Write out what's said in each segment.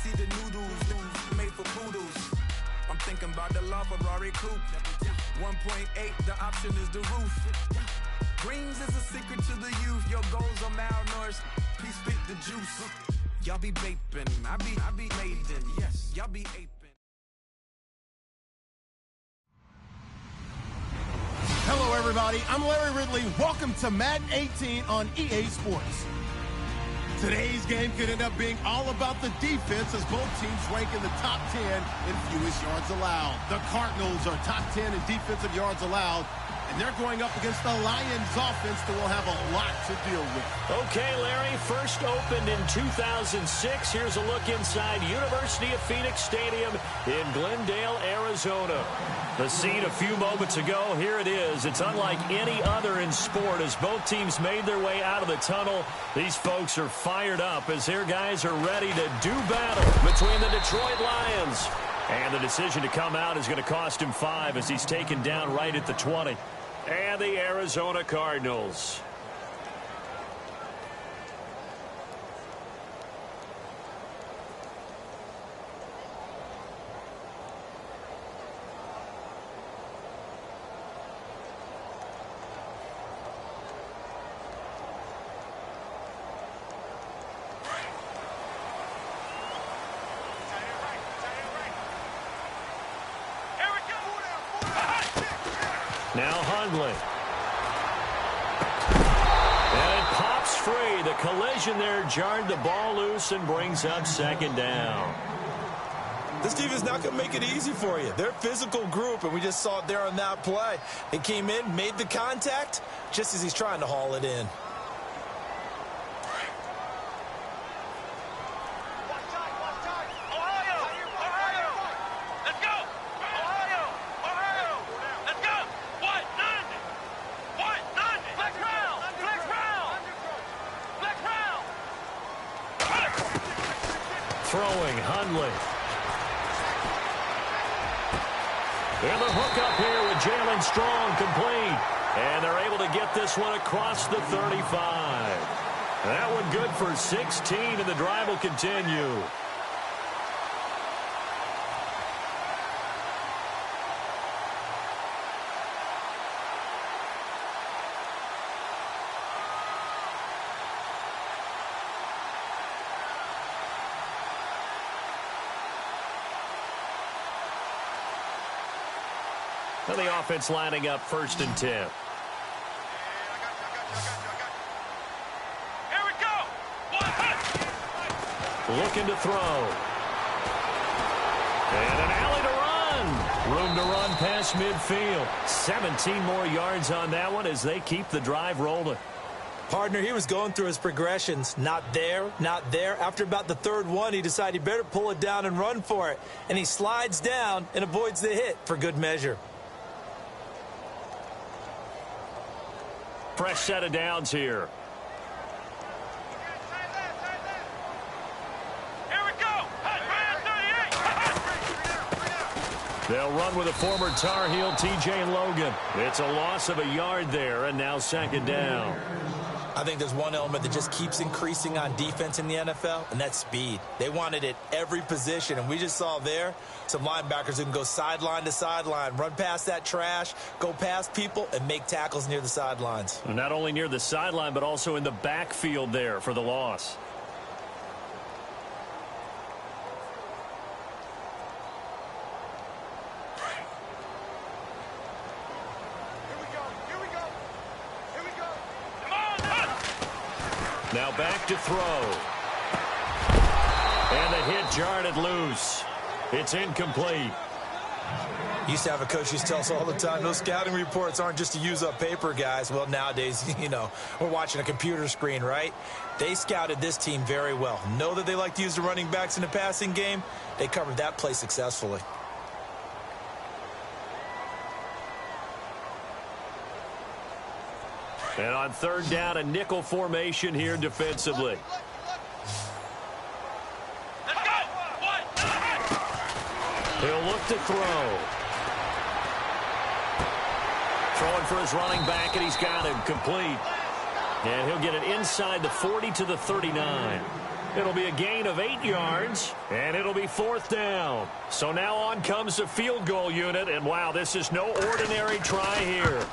see the noodles made for poodles. I'm thinking about the LaFerrari coupe. 1.8, the option is the roof. Greens is a secret to the youth. Your goals are malnourished. Please spit the juice. Y'all be vaping, I be maiden. Yes, y'all be aping. Hello, everybody. I'm Larry Ridley. Welcome to Madden 18 on EA Sports. Today's game could end up being all about the defense as both teams rank in the top 10 in fewest yards allowed. The Cardinals are top 10 in defensive yards allowed, and they're going up against the Lions offense that will have a lot to deal with. Okay, Larry, first opened in 2006. Here's a look inside University of Phoenix Stadium in Glendale, Arizona. The scene a few moments ago, here it is. It's unlike any other in sport as both teams made their way out of the tunnel. These folks are fired up as their guys are ready to do battle between the Detroit Lions. And the decision to come out is going to cost him 5 as he's taken down right at the 20. And the Arizona Cardinals. Now Hundley. And it pops free. The collision there jarred the ball loose and brings up second down. This defense is not going to make it easy for you. They're a physical group, and we just saw it there on that play. They came in, made the contact, just as he's trying to haul it in. Throwing Hundley. And the hook up here with Jalen Strong complete. And they're able to get this one across the 35. That one good for 16, and the drive will continue. And the offense lining up 1st and 10. Here we go. Looking to throw. And an alley to run. Room to run past midfield. 17 more yards on that one as they keep the drive rolling. Partner, he was going through his progressions. Not there, not there. After about the 3rd one, he decided he better pull it down and run for it. And he slides down and avoids the hit for good measure. Fresh set of downs here. Here we go. They'll run with a former Tar Heel, T.J. Logan. It's a loss of a yard there, and now 2nd down. I think there's one element that just keeps increasing on defense in the NFL, and that's speed. They want it at every position, and we just saw there some linebackers who can go sideline to sideline, run past that trash, go past people, and make tackles near the sidelines. Not only near the sideline, but also in the backfield there for the loss. Now back to throw. And the hit jarred it loose. It's incomplete. Used to have a coach used to tell us all the time, those scouting reports aren't just to use up paper, guys. Well, nowadays, you know, we're watching a computer screen, right? They scouted this team very well. Know that they like to use the running backs in the passing game. They covered that play successfully. And on 3rd down, a nickel formation here defensively. Let's go. He'll look to throw. Throwing for his running back, and he's got him complete. And he'll get it inside the 40 to the 39. It'll be a gain of 8 yards, and it'll be 4th down. So now on comes the field goal unit, and wow, this is no ordinary try here.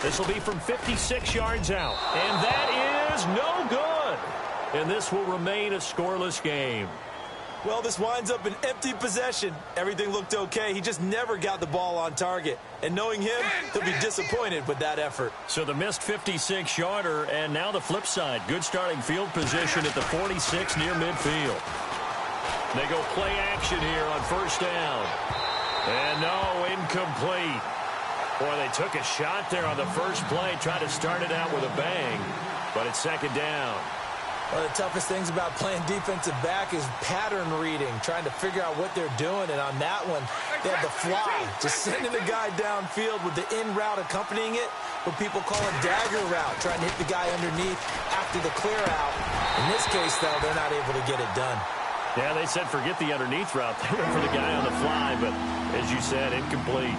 This will be from 56 yards out, and that is no good. And this will remain a scoreless game. Well, this winds up an empty possession. Everything looked okay. He just never got the ball on target. And knowing him, he'll be disappointed with that effort. So the missed 56-yarder, and now the flip side. Good starting field position at the 46 near midfield. They go play action here on 1st down. And no, incomplete. Boy, they took a shot there on the first play, tried to start it out with a bang, but it's 2nd down. One of the toughest things about playing defensive back is pattern reading, trying to figure out what they're doing. And on that one, they had the fly, just sending the guy downfield with the in route accompanying it, what people call a dagger route, trying to hit the guy underneath after the clear out. In this case, though, they're not able to get it done. Yeah, they said forget the underneath route. They went for the guy on the fly, but as you said, incomplete.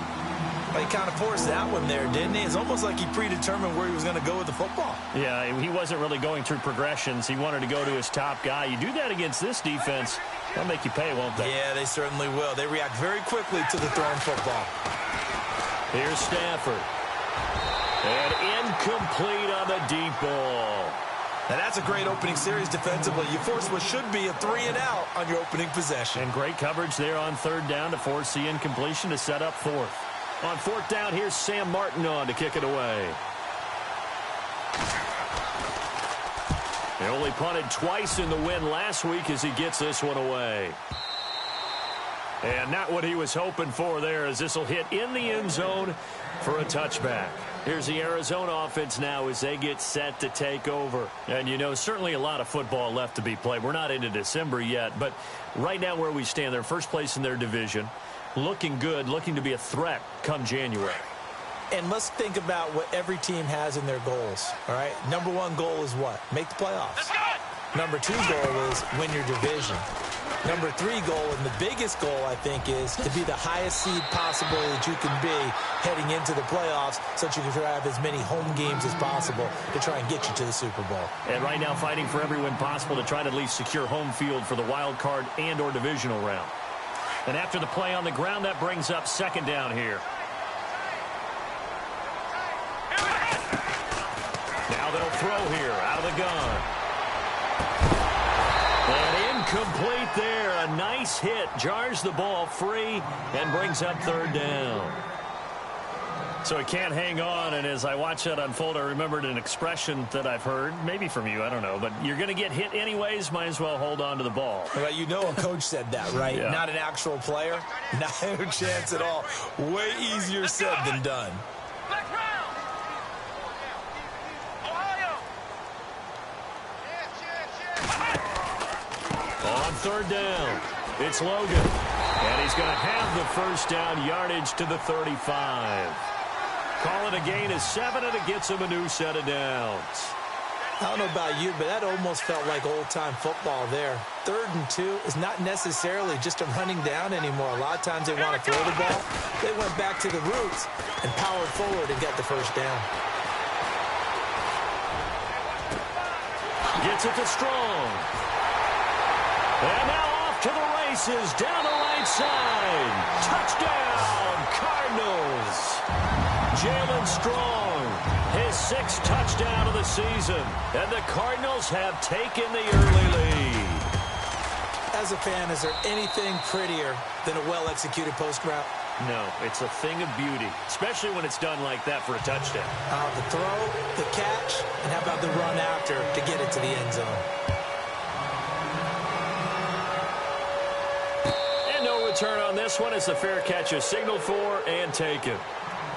Well, he kind of forced that one there, didn't he? It's almost like he predetermined where he was going to go with the football. Yeah, he wasn't really going through progressions. He wanted to go to his top guy. You do that against this defense, they'll make you pay, won't they? Yeah, they certainly will. They react very quickly to the thrown football. Here's Stafford. And incomplete on the deep ball. And that's a great opening series defensively. You force what should be a 3-and-out on your opening possession. And great coverage there on 3rd down to force the incompletion to set up 4th. On 4th down, here's Sam Martin on to kick it away. He only punted twice in the win last week as he gets this one away. And not what he was hoping for there, as this will hit in the end zone for a touchback. Here's the Arizona offense now as they get set to take over. And, you know, certainly a lot of football left to be played. We're not into December yet, but right now where we stand, they're first place in their division. Looking good, looking to be a threat come January. And let's think about what every team has in their goals, all right? Number 1 goal is what? Make the playoffs. Number 2 goal is win your division. Number 3 goal, and the biggest goal, I think, is to be the highest seed possible that you can be heading into the playoffs so that you can have as many home games as possible to try and get you to the Super Bowl. And right now fighting for every win possible to try to at least secure home field for the wild card and or divisional round. And after the play on the ground, that brings up 2nd down here. Now they'll throw here out of the gun. And incomplete there. A nice hit. Jars the ball free and brings up 3rd down. So he can't hang on, and as I watch that unfold, I remembered an expression that I've heard, maybe from you, I don't know, but you're going to get hit anyways, might as well hold on to the ball. Well, you know a coach said that, right? Yeah. Not an actual player. No chance at all. Way easier said than done. On 3rd down, it's Logan, and he's going to have the 1st down yardage to the 35. Call it a gain of 7, and it gets him a new set of downs. I don't know about you, but that almost felt like old-time football there. 3rd and 2 is not necessarily just a running down anymore. A lot of times they want to throw the ball. They went back to the roots and powered forward and got the 1st down. Gets it to Strong. And now off to the races down the right side. Touchdown, Cardinals. Jalen Strong, his 6th touchdown of the season. And the Cardinals have taken the early lead. As a fan, is there anything prettier than a well-executed post route? No, it's a thing of beauty, especially when it's done like that for a touchdown. The throw, the catch, and how about the run after to get it to the end zone? And no return on this one as the fair catch is signaled for and taken.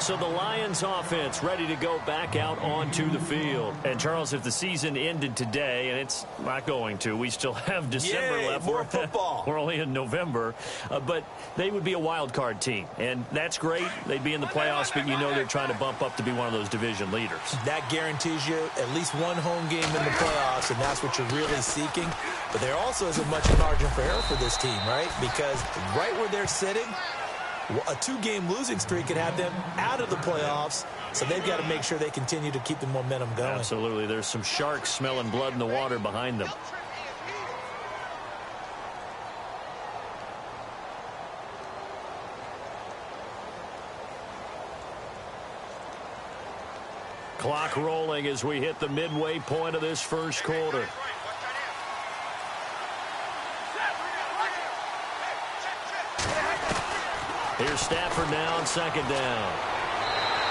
So the Lions offense ready to go back out onto the field. And, Charles, if the season ended today, and it's not going to, we still have December left. More football. We're only in November. But they would be a wild card team. And that's great. They'd be in the playoffs, but you know they're trying to bump up to be one of those division leaders. That guarantees you at least one home game in the playoffs, and that's what you're really seeking. But there also isn't much margin for error for this team, right? Because right where they're sitting, a 2-game losing streak could have them out of the playoffs, so they've got to make sure they continue to keep the momentum going. Absolutely. There's some sharks smelling blood in the water behind them. Clock rolling as we hit the midway point of this first quarter. Here's Stafford now on second down.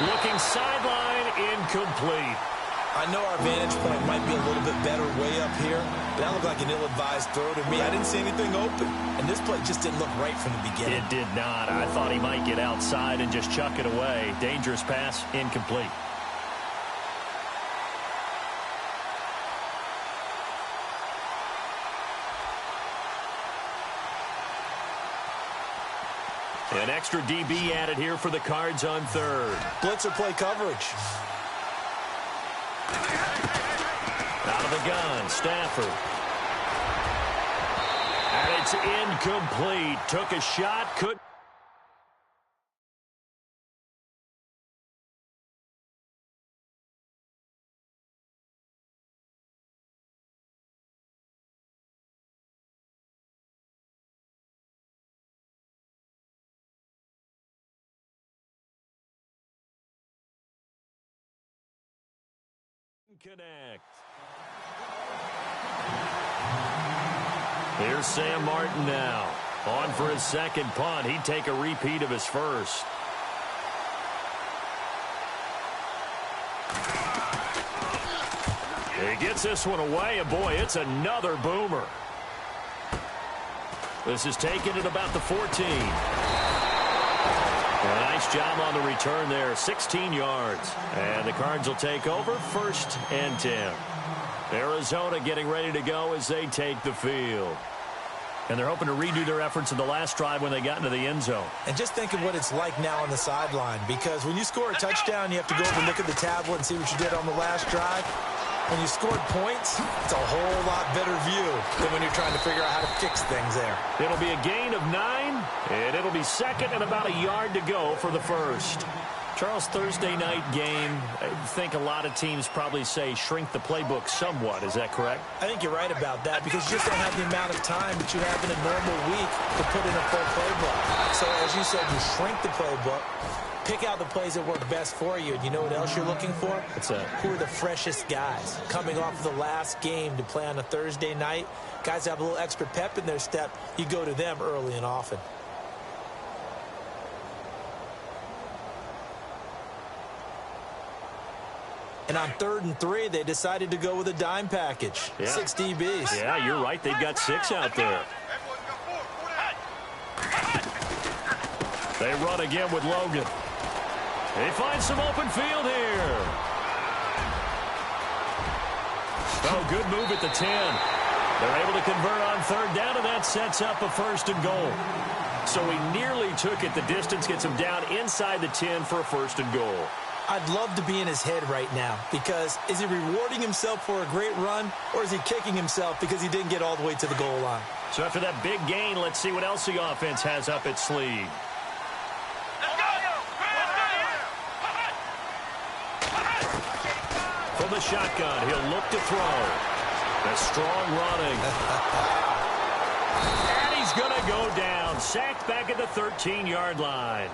Looking sideline, incomplete. I know our vantage point might be a little bit better way up here, but that looked like an ill-advised throw to me. I didn't see anything open, and this play just didn't look right from the beginning. It did not. I thought he might get outside and just chuck it away. Dangerous pass, incomplete. An extra DB added here for the Cards on third. Blitzer play coverage. Out of the gun, Stafford. And it's incomplete. Took a shot, couldn't. Connect. Here's Sam Martin now. On for his second punt. He'd take a repeat of his first. He gets this one away, and boy, it's another boomer. This is taken at about the 14. Nice job on the return there, 16 yards. And the Cards will take over, 1st and 10. Arizona getting ready to go as they take the field. And they're hoping to redo their efforts in the last drive when they got into the end zone. And just think of what it's like now on the sideline, because when you score a touchdown, you have to go over and look at the tablet and see what you did on the last drive. When you scored points, it's a whole lot better view than when you're trying to figure out how to fix things there. It'll be a gain of 9, and it'll be second and about a yard to go for the first. Charles, Thursday night game, I think a lot of teams probably say shrink the playbook somewhat. Is that correct? I think you're right about that, because you just don't have the amount of time that you have in a normal week to put in a full playbook. So as you said, you shrink the playbook, pick out the plays that work best for you. And you know what else you're looking for? What's that? Who are the freshest guys coming off of the last game to play on a Thursday night? Guys that have a little extra pep in their step, you go to them early and often. And on 3rd and 3, they decided to go with a dime package. Yeah. 6 DBs. Yeah, you're right. They've got 6 out there. They run again with Logan. They find some open field here. Oh, good move at the 10. They're able to convert on 3rd down, and that sets up a 1st and goal. So he nearly took it the distance, gets him down inside the 10 for a 1st and goal. I'd love to be in his head right now, because is he rewarding himself for a great run, or is he kicking himself because he didn't get all the way to the goal line? So after that big gain, let's see what else the offense has up its sleeve. From the shotgun, he'll look to throw. A strong running. And he's going to go down. Sacked back at the 13-yard line.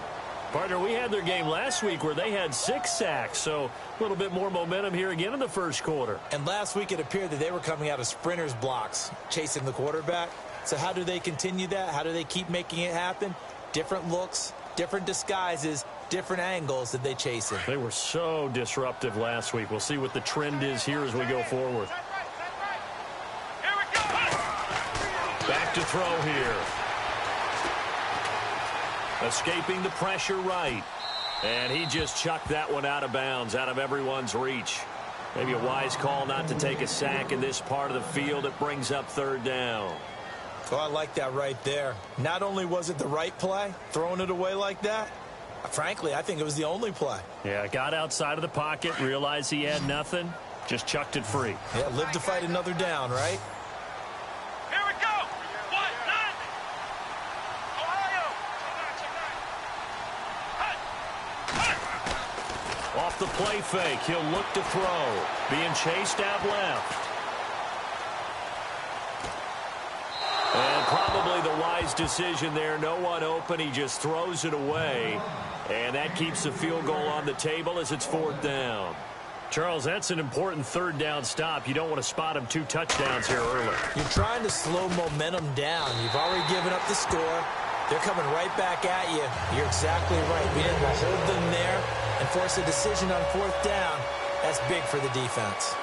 Partner, we had their game last week where they had 6 sacks, so a little bit more momentum here again in the first quarter. And last week it appeared that they were coming out of sprinters blocks, chasing the quarterback. So how do they continue that? How do they keep making it happen? Different looks, different disguises, different angles that they chase in. They were so disruptive last week. We'll see what the trend is here as we go forward. Back to throw here. Escaping the pressure right. And he just chucked that one out of bounds, out of everyone's reach. Maybe a wise call not to take a sack in this part of the field. It brings up 3rd down. Oh, I like that right there. Not only was it the right play, throwing it away like that, frankly, I think it was the only play. Yeah, got outside of the pocket, realized he had nothing, just chucked it free. Yeah, live to fight another down, right? Here we go. 1-9. Ohio. Off the play fake, he'll look to throw. Being chased out left. And probably the wise decision there. No one open. He just throws it away. And that keeps the field goal on the table as it's 4th down. Charles, that's an important third down stop. You don't want to spot him 2 touchdowns here early. You're trying to slow momentum down. You've already given up the score. They're coming right back at you. You're exactly right. Being able to hold them there and force a decision on 4th down, that's big for the defense.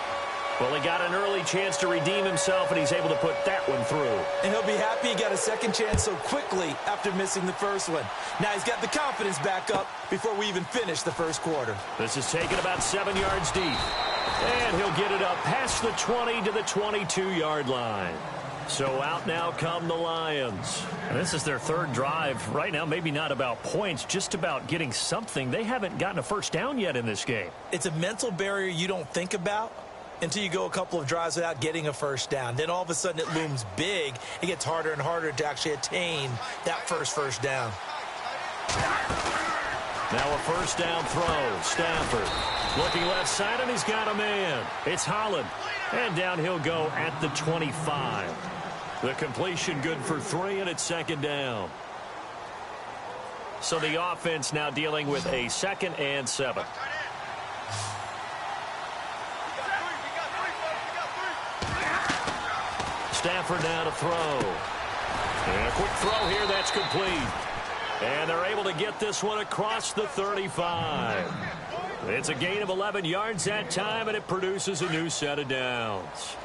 Well, he got an early chance to redeem himself, and he's able to put that one through. And he'll be happy he got a second chance so quickly after missing the first one. Now he's got the confidence back up before we even finish the first quarter. This is taken about 7 yards deep. And he'll get it up past the 20 to the 22-yard line. So out now come the Lions. And this is their 3rd drive. Right now, maybe not about points, just about getting something. They haven't gotten a first down yet in this game. It's a mental barrier you don't think about until you go a couple of drives without getting a first down. Then all of a sudden it looms big. It gets harder and harder to actually attain that first down. Now a first down throw. Stafford looking left side, and he's got a man. It's Holland. And down he'll go at the 25. The completion good for 3, and it's 2nd down. So the offense now dealing with a 2nd and 7. Stafford now to throw. And a quick throw here, that's complete. And they're able to get this one across the 35. It's a gain of 11 yards that time, and it produces a new set of downs.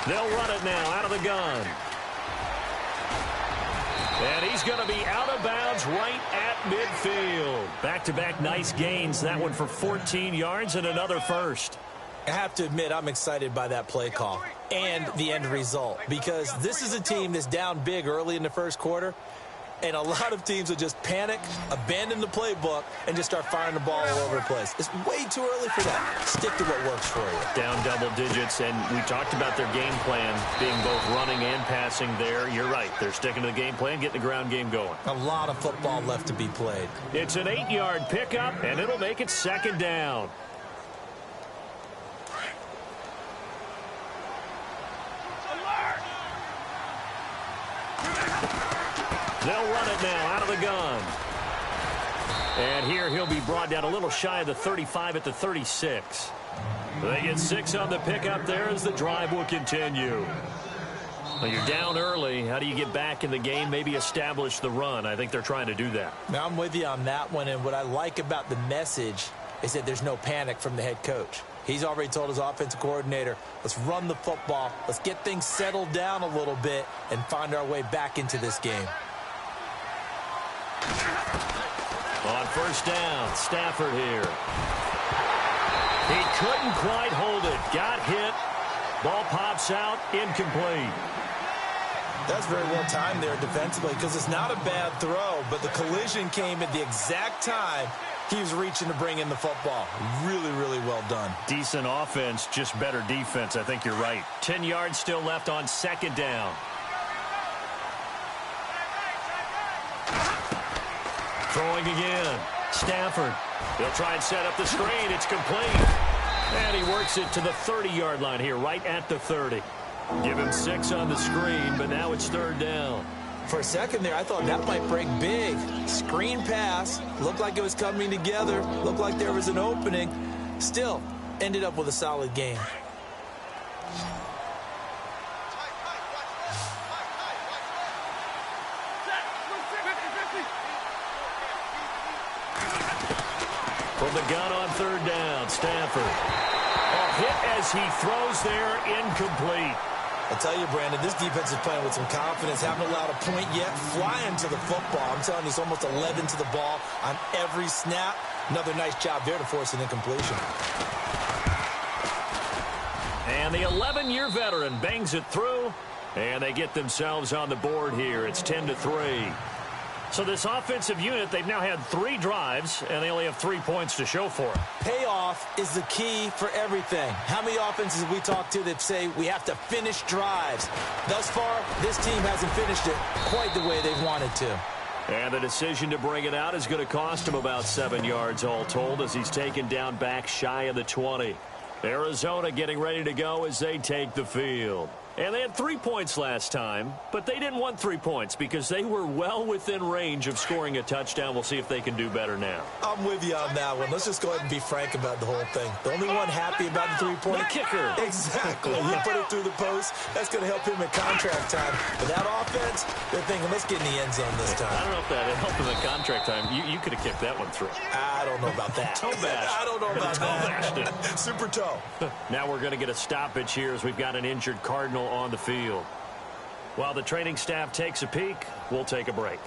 They'll run it now out of the gun. And he's going to be out of bounds right at midfield. Back-to-back nice gains. That one for 14 yards and another first. I have to admit, I'm excited by that play call and the end result, because this is a team that's down big early in the first quarter, and a lot of teams will just panic, abandon the playbook, and just start firing the ball all over the place. It's way too early for that. Stick to what works for you. Down double digits, and we talked about their game plan being both running and passing there. You're right. They're sticking to the game plan, getting the ground game going. A lot of football left to be played. It's an 8-yard pickup, and it'll make it 2nd down. They'll run it now out of the gun. And here he'll be brought down a little shy of the 35 at the 36. They get 6 on the pickup there as the drive will continue. Well, you're down early. How do you get back in the game? Maybe establish the run. I think they're trying to do that. Now, I'm with you on that one, and what I like about the message is that there's no panic from the head coach. He's already told his offensive coordinator, let's run the football, let's get things settled down a little bit and find our way back into this game. On first down, Stafford here. He couldn't quite hold it. Got hit. Ball pops out, incomplete. That's very well timed there defensively, because it's not a bad throw, but the collision came at the exact time he was reaching to bring in the football. Really, really well done. Decent offense, just better defense. I think you're right. 10 yards still left on 2nd down. Throwing again. Stafford. He'll try and set up the screen. It's complete. And he works it to the 30-yard line here, right at the 30. Give him 6 on the screen, but now it's 3rd down. For a second there, I thought that might break big. Screen pass. Looked like it was coming together. Looked like there was an opening. Still, ended up with a solid game. From the gun on 3rd down, Stafford. A hit as he throws there, incomplete. I tell you, Brandon, this defense is playing with some confidence. Haven't allowed a point yet. Flying to the football. I'm telling you, it's almost 11 to the ball on every snap. Another nice job there to force an incompletion. And the 11-year veteran bangs it through, and they get themselves on the board here. It's 10-3. So this offensive unit, they've now had 3 drives, and they only have 3 points to show for it. Payoff is the key for everything. How many offenses have we talked to that say we have to finish drives? Thus far, this team hasn't finished it quite the way they've wanted to. And the decision to bring it out is going to cost him about 7 yards all told as he's taken down back shy of the 20. Arizona getting ready to go as they take the field. And they had 3 points last time, but they didn't want 3 points because they were well within range of scoring a touchdown. We'll see if they can do better now. I'm with you on that one. Let's just go ahead and be frank about the whole thing. The only one happy about the three-point the kicker. Exactly. He put it through the post. That's going to help him at contract time. But that offense, they're thinking, let's get in the end zone this time. I don't know if that helped him at contract time. You could have kicked that one through. I don't know about that. Toe bash. I don't know about that. Toe bashed it. Super toe. Now we're going to get a stoppage here as we've got an injured Cardinal on the field. While the training staff takes a peek, we'll take a break.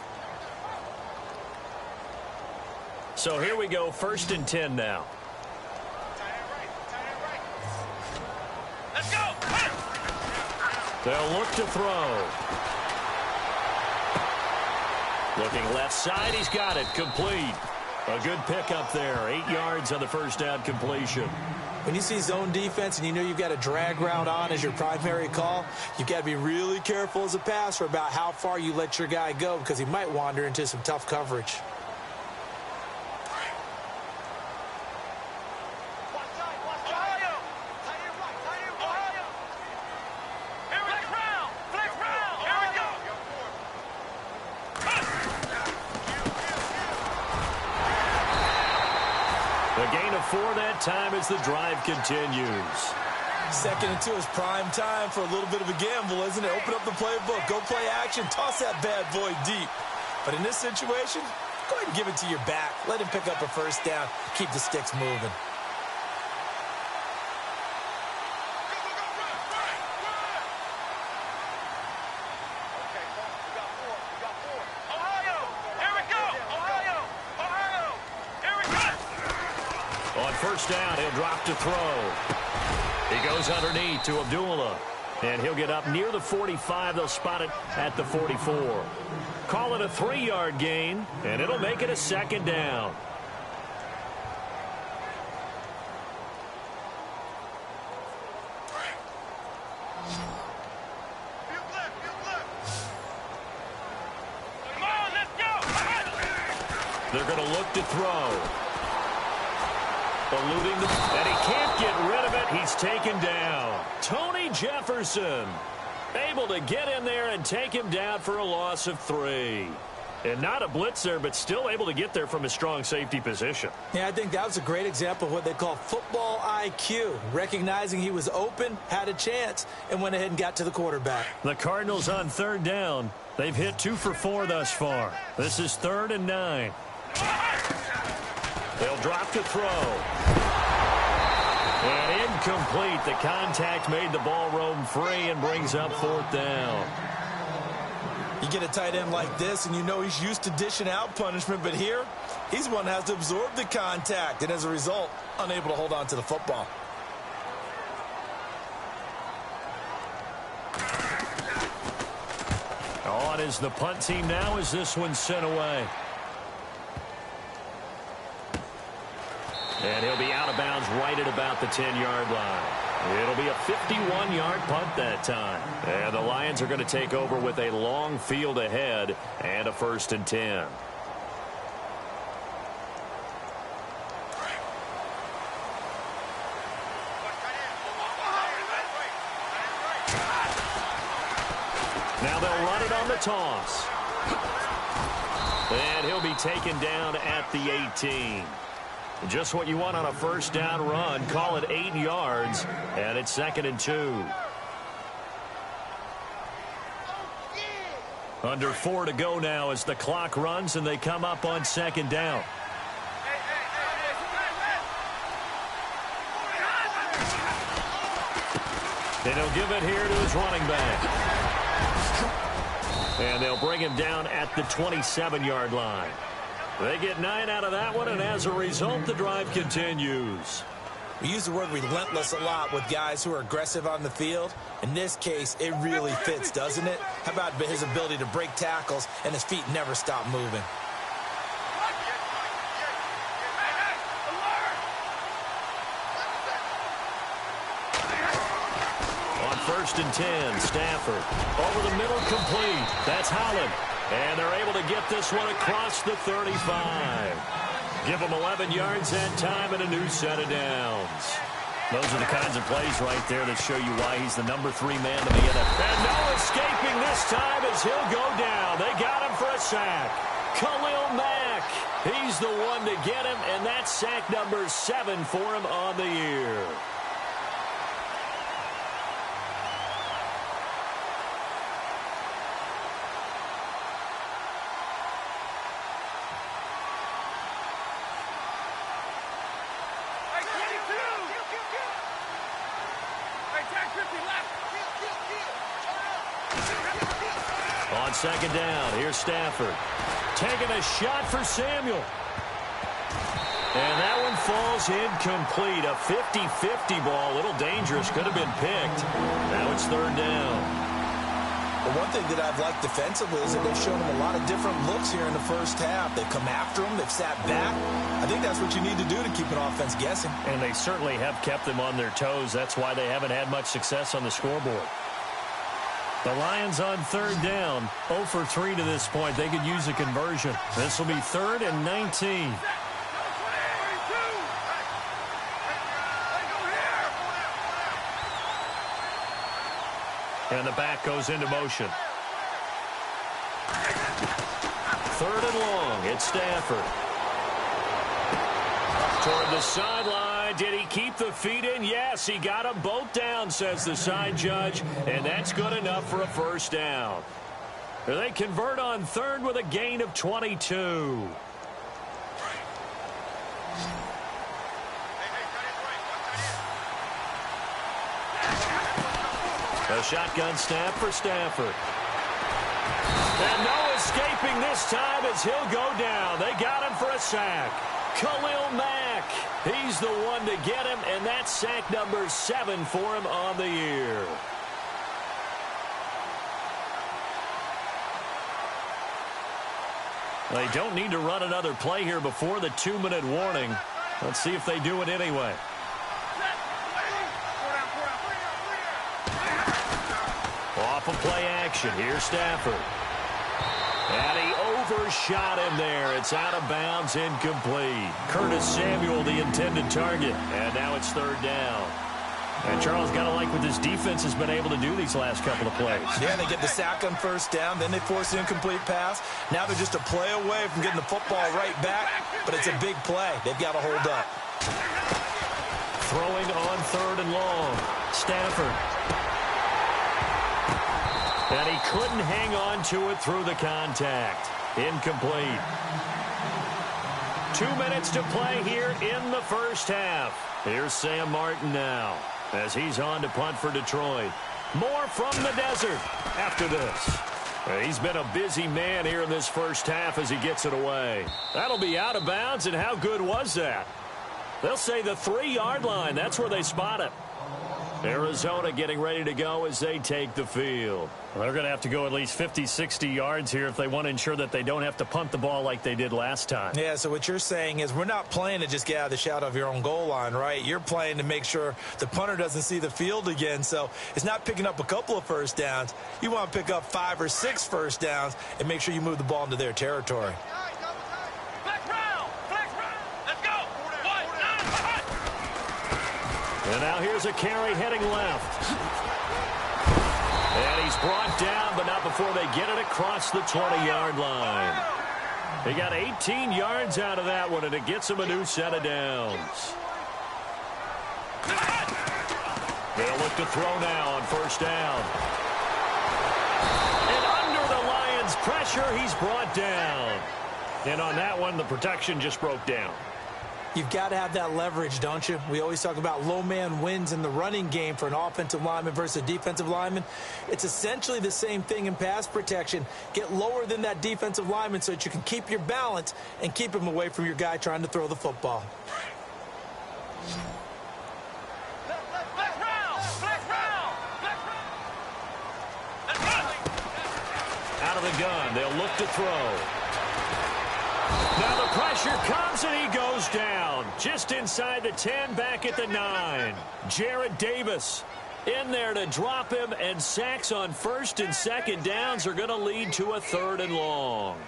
So here we go, 1st and 10 now. Let's go. They'll look to throw. Looking left side, he's got it, complete. A good pickup there, 8 yards on the first down completion. When you see zone defense and you know you've got a drag route on as your primary call, you've got to be really careful as a passer about how far you let your guy go because he might wander into some tough coverage. A gain of 4 that time as the drive continues. 2nd and 2 is prime time for a little bit of a gamble, isn't it? Open up the playbook, go play action, toss that bad boy deep. But in this situation, go ahead and give it to your back. Let him pick up a first down, keep the sticks moving. First down, he'll drop to throw. He goes underneath to Abdullah. And he'll get up near the 45. They'll spot it at the 44. Call it a 3-yard gain, and it'll make it a 2nd down. Come on, let's go. They're going to look to throw. Eluding and he can't get rid of it. He's taken down. Tony Jefferson able to get in there and take him down for a loss of 3. And not a blitzer, but still able to get there from a strong safety position. Yeah, I think that was a great example of what they call football IQ. Recognizing he was open, had a chance, and went ahead and got to the quarterback. The Cardinals on 3rd down. They've hit 2 for 4 thus far. This is 3rd and 9. They'll drop to throw. And incomplete. The contact made the ball roam free and brings up 4th down. You get a tight end like this, and you know he's used to dishing out punishment, but here, he's the one that has to absorb the contact, and as a result, unable to hold on to the football. On is the punt team now as this one's sent away. And he'll be out of bounds right at about the 10-yard line. It'll be a 51-yard punt that time. And the Lions are going to take over with a long field ahead and a 1st and 10. Now they'll run it on the toss. And he'll be taken down at the 18. Just what you want on a first down run. Call it 8 yards, and it's 2nd and 2. Under 4 to go now as the clock runs, and they come up on 2nd down. And he'll give it here to his running back. And they'll bring him down at the 27-yard line. They get 9 out of that one, and as a result, the drive continues. We use the word relentless a lot with guys who are aggressive on the field. In this case, it really fits, doesn't it? How about his ability to break tackles and his feet never stop moving? On 1st and 10, Stafford over the middle, complete. That's Holland. And they're able to get this one across the 35. Give them 11 yards that time and a new set of downs. Those are the kinds of plays right there that show you why he's the number 3 man in the NFL. And no escaping this time as he'll go down. They got him for a sack. Khalil Mack, he's the one to get him, and that's sack number 7 for him on the year. On second down, here's Stafford. Taking a shot for Samuel. And that one falls incomplete. A 50-50 ball. A little dangerous. Could have been picked. Now it's third down. Well, one thing that I've liked defensively is that they've shown him a lot of different looks here in the first half. They've come after him. They've sat back. I think that's what you need to do to keep an offense guessing. And they certainly have kept them on their toes. That's why they haven't had much success on the scoreboard. The Lions on third down, 0 for 3 to this point. They could use a conversion. This will be 3rd and 19. And the back goes into motion. 3rd and long. It's Stafford. Toward the sideline. Did he keep the feet in? Yes, he got them both down, says the side judge. And that's good enough for a first down. They convert on 3rd with a gain of 22. A shotgun snap for Stafford. And no escaping this time as he'll go down. They got him for a sack. Khalil Mack, he's the one to get him, and that's sack number 7 for him on the year. They don't need to run another play here before the 2-minute warning. Let's see if they do it anyway. Off of play action, here's Stafford. And he overshot him there. It's out of bounds, incomplete. Curtis Samuel, the intended target. And now it's third down. And Charles, got to like what this defense has been able to do these last couple of plays. Yeah, they get the sack on first down, then they force the incomplete pass. Now they're just a play away from getting the football right back, but it's a big play. They've got to hold up. Throwing on 3rd and long. Stafford. And he couldn't hang on to it through the contact. Incomplete. 2 minutes to play here in the first half. Here's Sam Martin now as he's on to punt for Detroit. More from the desert after this. He's been a busy man here in this first half as he gets it away. That'll be out of bounds, and how good was that? They'll say the 3-yard line. That's where they spot it. Arizona getting ready to go as they take the field. Well, they're going to have to go at least 50, 60 yards here if they want to ensure that they don't have to punt the ball like they did last time. Yeah, so what you're saying is we're not playing to just get out of the shadow of your own goal line, right? You're playing to make sure the punter doesn't see the field again. So it's not picking up a couple of first downs. You want to pick up 5 or 6 first downs and make sure you move the ball into their territory. And now here's a carry heading left. And he's brought down, but not before they get it across the 20-yard line. He got 18 yards out of that one, and it gets him a new set of downs. They'll look to throw now on first down. And under the Lions' pressure, he's brought down. And on that one, the protection just broke down. You've got to have that leverage, don't you? We always talk about low man wins in the running game for an offensive lineman versus a defensive lineman. It's essentially the same thing in pass protection. Get lower than that defensive lineman so that you can keep your balance and keep him away from your guy trying to throw the football. Out of the gun, they'll look to throw. Now the pressure comes and he goes down. Just inside the 10, back at the 9. Jared Davis in there to drop him, and sacks on first and second downs are going to lead to a 3rd and long.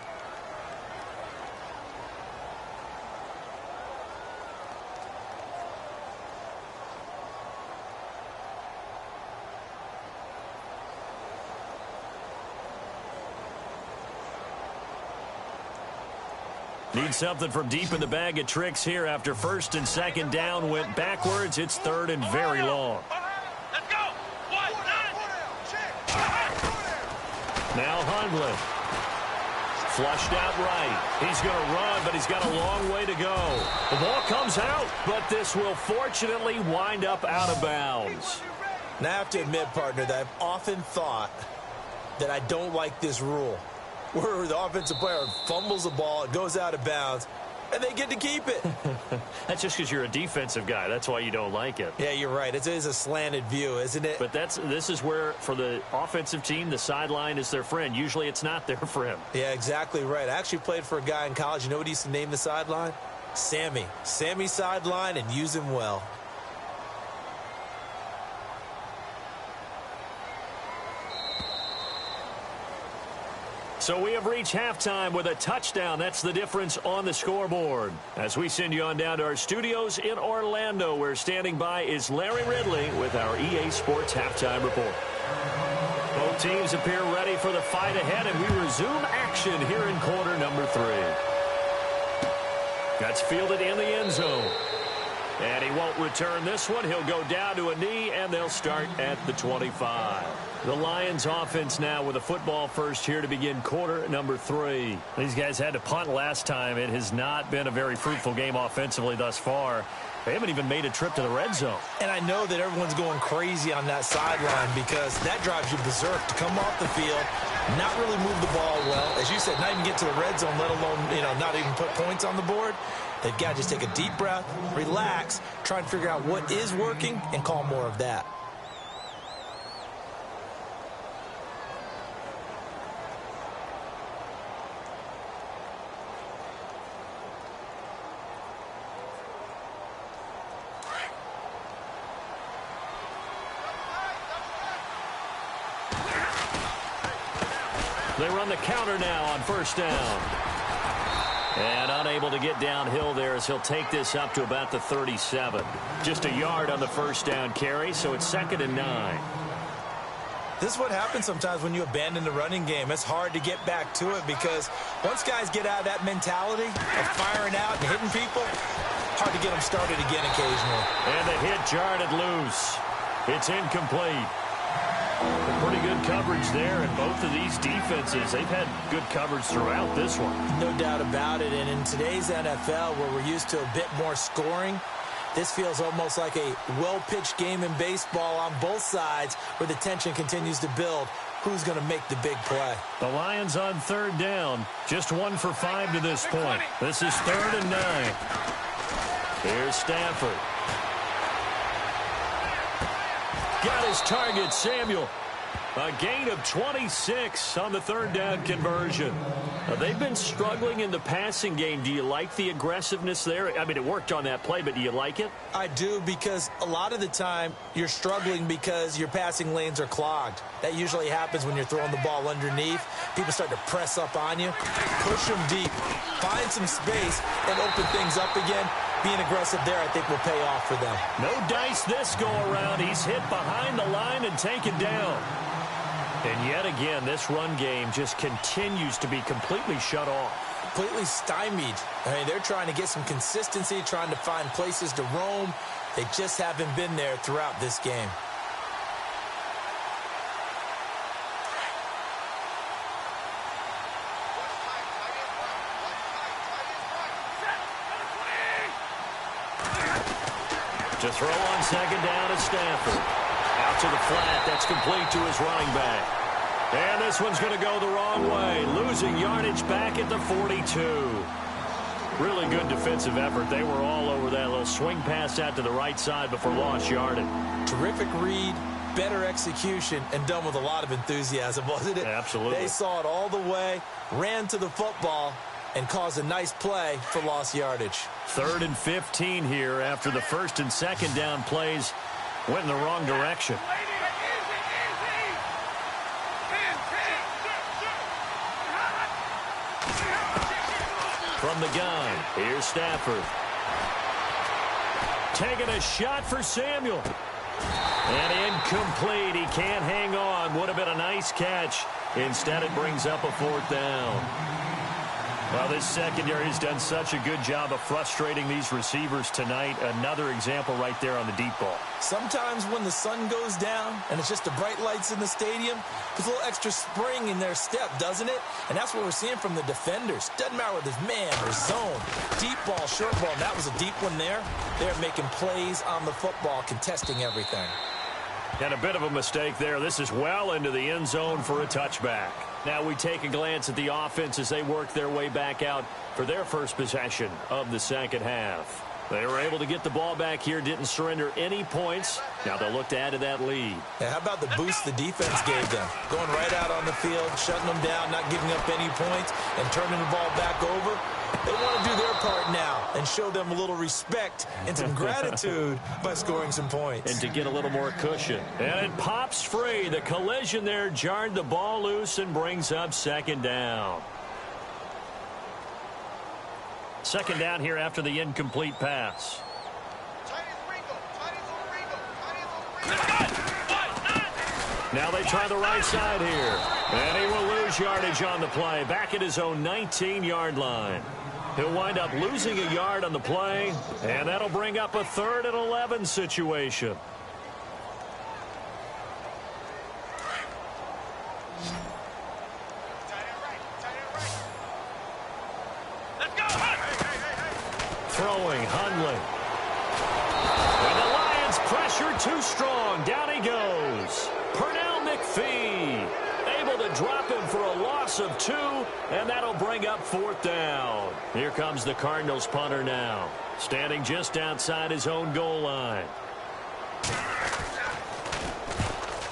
Need something from deep in the bag of tricks here after first and second down went backwards. It's third and very long. Let's go. Now Hundley. Flushed out right. He's going to run, but he's got a long way to go. The ball comes out, but this will fortunately wind up out of bounds. Now, I have to admit, partner, that I've often thought that I don't like this rule, where the offensive player fumbles the ball, it goes out of bounds, and they get to keep it. That's just because you're a defensive guy. That's why you don't like it. Yeah, you're right. It is a slanted view, isn't it? But this is where, for the offensive team, the sideline is their friend. Usually it's not their friend. Yeah, exactly right. I actually played for a guy in college. You know what he used to name the sideline? Sammy. Sammy sideline, and use him well. So we have reached halftime with a touchdown. That's the difference on the scoreboard. As we send you on down to our studios in Orlando, where standing by is Larry Ridley with our EA Sports Halftime Report. Both teams appear ready for the fight ahead, and we resume action here in quarter number 3. That's fielded in the end zone. And he won't return this one. He'll go down to a knee, and they'll start at the 25. The Lions offense now with a football first here to begin quarter number 3. These guys had to punt last time. It has not been a very fruitful game offensively thus far. They haven't even made a trip to the red zone. And I know that everyone's going crazy on that sideline because that drives you berserk to come off the field, not really move the ball well. As you said, not even get to the red zone, let alone, not even put points on the board. They've got to just take a deep breath, relax, try and figure out what is working, and call more of that. They run the counter now on first down. And unable to get downhill there as he'll take this up to about the 37. Just a yard on the first down carry, so it's 2nd and 9. This is what happens sometimes when you abandon the running game. It's hard to get back to it because once guys get out of that mentality of firing out and hitting people, hard to get them started again occasionally. And the hit jarred it loose. It's incomplete. Pretty good coverage there, and both of these defenses, they've had good coverage throughout this one. No doubt about it, and in today's NFL, where we're used to a bit more scoring, this feels almost like a well-pitched game in baseball on both sides where the tension continues to build. Who's going to make the big play? The Lions on third down, just 1 for 5 to this point. This is 3rd and 9. Here's Stafford. Got his target, Samuel. A gain of 26 on the 3rd down conversion. They've been struggling in the passing game. Do you like the aggressiveness there? I mean, it worked on that play, but do you like it? I do, because a lot of the time you're struggling because your passing lanes are clogged. That usually happens when you're throwing the ball underneath. People start to press up on you. Push them deep. Find some space and open things up again. Being aggressive there, I think, will pay off for them. No dice this go-around. He's hit behind the line and taken down. And yet again, this run game just continues to be completely shut off. Completely stymied. I mean, they're trying to get some consistency, trying to find places to roam. They just haven't been there throughout this game. To throw on second down is Stafford. Out to the flat. That's complete to his running back. And this one's going to go the wrong way. Losing yardage back at the 42. Really good defensive effort. They were all over that little swing pass out to the right side before lost yardage. Terrific read, better execution, and done with a lot of enthusiasm, wasn't it? Absolutely. They saw it all the way, ran to the football, and caused a nice play for lost yardage. 3rd and 15 here after the 1st and 2nd down plays went in the wrong direction. From the gun, here's Stafford. Taking a shot for Samuel. And incomplete. He can't hang on. Would have been a nice catch. Instead, it brings up a 4th down. Well, this secondary has done such a good job of frustrating these receivers tonight. Another example right there on the deep ball. Sometimes when the sun goes down and it's just the bright lights in the stadium, there's a little extra spring in their step, doesn't it? And that's what we're seeing from the defenders. Doesn't matter whether it's man or zone. Deep ball, short ball, and that was a deep one there. They're making plays on the football, contesting everything. And a bit of a mistake there. This is well into the end zone for a touchback. Now we take a glance at the offense as they work their way back out for their first possession of the second half. They were able to get the ball back here, didn't surrender any points. Now they'll look to add to that lead. Yeah, how about the boost the defense gave them? Going right out on the field, shutting them down, not giving up any points, and turning the ball back over. They want to do their part now and show them a little respect and some gratitude by scoring some points. And to get a little more cushion. And it pops free. The collision there jarred the ball loose and brings up second down. Second down here after the incomplete pass. Now they try the right side here. And he will lose yardage on the play. Back at his own 19-yard line. He'll wind up losing a yard on the play. And that'll bring up a 3rd and 11 situation. Throwing, Hundley. And the Lions pressure too strong. Down he goes. Pernell McPhee able to drop him for a loss of 2, and that'll bring up 4th down. Here comes the Cardinals punter now, standing just outside his own goal line.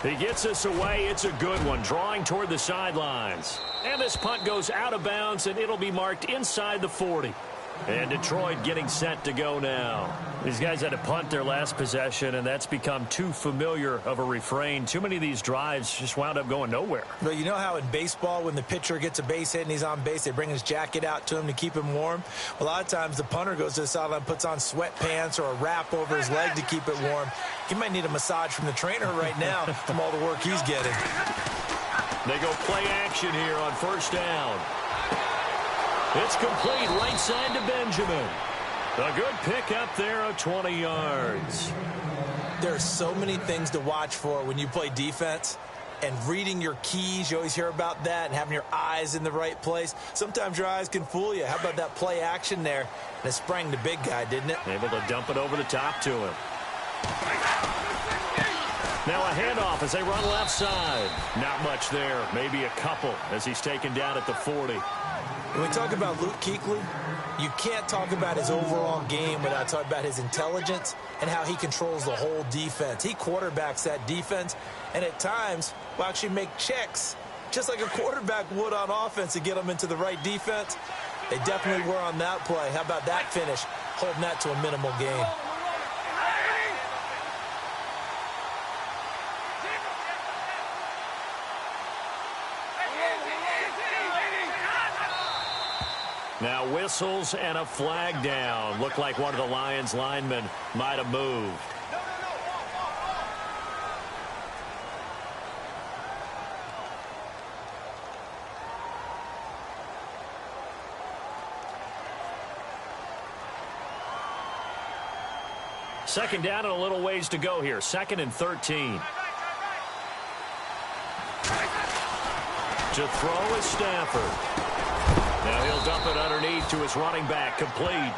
He gets us away. It's a good one, drawing toward the sidelines. And this punt goes out of bounds, and it'll be marked inside the 40. And Detroit getting set to go now. These guys had to punt their last possession, and that's become too familiar of a refrain. Too many of these drives just wound up going nowhere. Well, you know how in baseball when the pitcher gets a base hit and he's on base, they bring his jacket out to him to keep him warm? Well, a lot of times the punter goes to the sideline, puts on sweatpants or a wrap over his leg to keep it warm. He might need a massage from the trainer right now from all the work he's getting. They go play action here on 1st down. It's complete right side to Benjamin. A good pick up there of 20 yards. There are so many things to watch for when you play defense. And reading your keys, you always hear about that, and having your eyes in the right place. Sometimes your eyes can fool you. How about that play action there? And it sprang the big guy, didn't it? Able to dump it over the top to him. Now a handoff as they run left side. Not much there. Maybe a couple as he's taken down at the 40. When we talk about Luke Kuechly, you can't talk about his overall game without talking about his intelligence and how he controls the whole defense. He quarterbacks that defense, and at times will actually make checks, just like a quarterback would on offense to get them into the right defense. They definitely were on that play. How about that finish, holding that to a minimal gain? Now whistles and a flag down. Looked like one of the Lions linemen might have moved. Second down and a little ways to go here. 2nd and 13. To throw is Stafford. Now he'll dump it underneath to his running back, complete.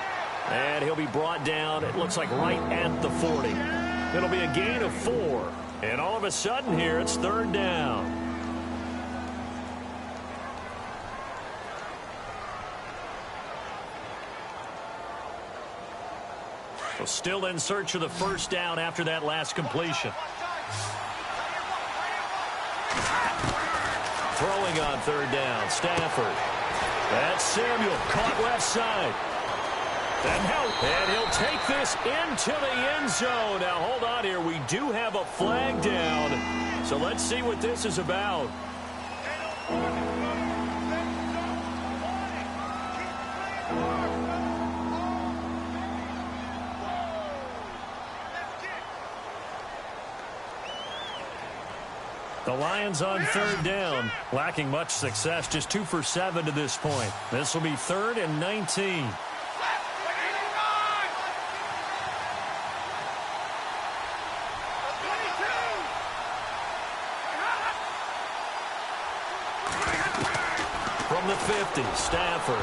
And he'll be brought down, it looks like right at the 40. It'll be a gain of 4. And all of a sudden here, it's 3rd down. So still in search of the 1st down after that last completion. Throwing on 3rd down, Stafford. That's Samuel, caught left side. And he'll take this into the end zone. Now, hold on here. We do have a flag down. So let's see what this is about. The Lions on third down, lacking much success, just 2 for 7 to this point. This will be 3rd and 19. From the 50, Stafford.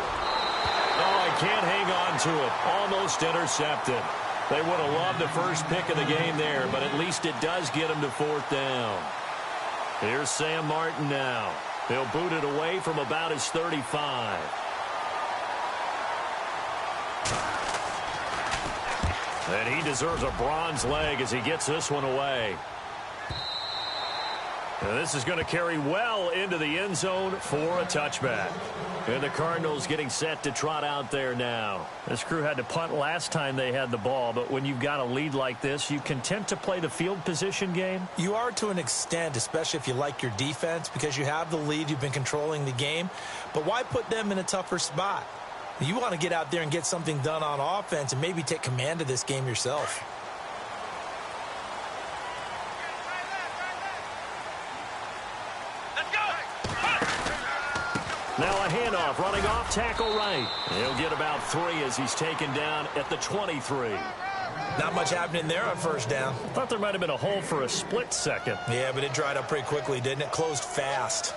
Oh, he can't hang on to it. Almost intercepted. They would have loved the first pick of the game there, but at least it does get him to 4th down. Here's Sam Martin now. He'll boot it away from about his 35. And he deserves a bronze leg as he gets this one away. And this is going to carry well into the end zone for a touchback. And the Cardinals getting set to trot out there now. This crew had to punt last time they had the ball, but when you've got a lead like this, you content to play the field position game? You are to an extent, especially if you like your defense, because you have the lead, you've been controlling the game. But why put them in a tougher spot? You want to get out there and get something done on offense and maybe take command of this game yourself. Now a handoff, running off, tackle right. He'll get about 3 as he's taken down at the 23. Not much happening there on first down. Thought there might have been a hole for a split second. Yeah, but it dried up pretty quickly, didn't it? Closed fast.